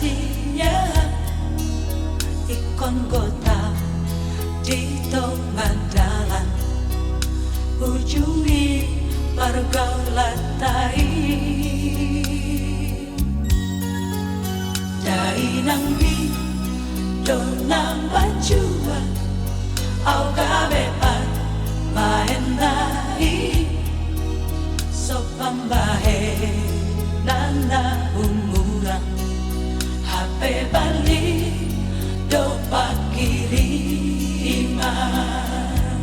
rahasia ikon kota di tengah ujui pergolatai dai nang mi donang bajua au gabean maenai sopambahe nana umura hape bali do pakiri iman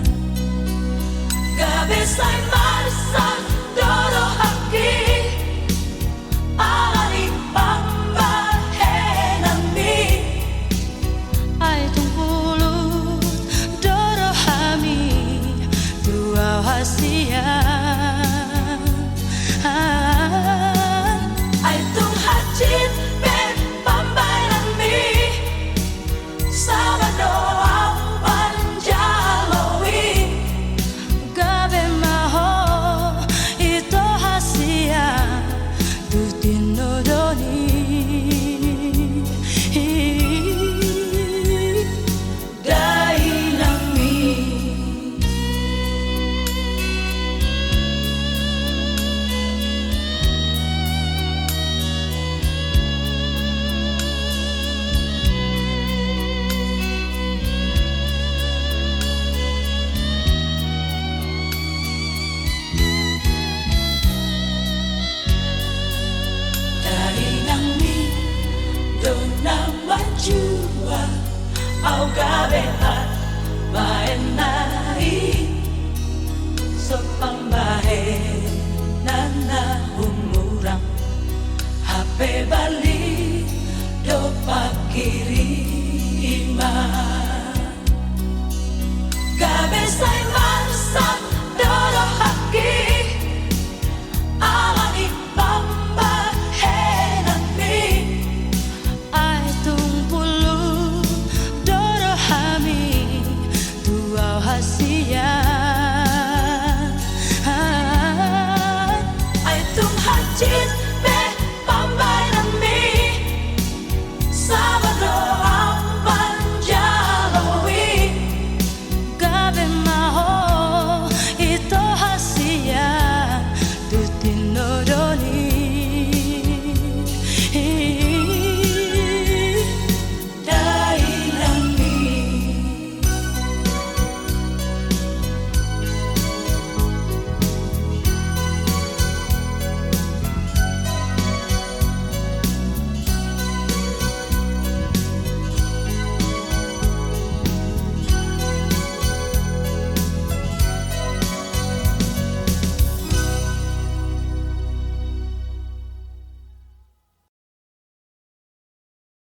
gabe sai marsan doro haki alari pamba henami ai tungkulu doro hami dua hasia ai tung hacit be pambai nami sama doa panjalowi gabe maho ito hasia dutino doni dai nami jua au gabean maenai sopambahe nana umurang hape bali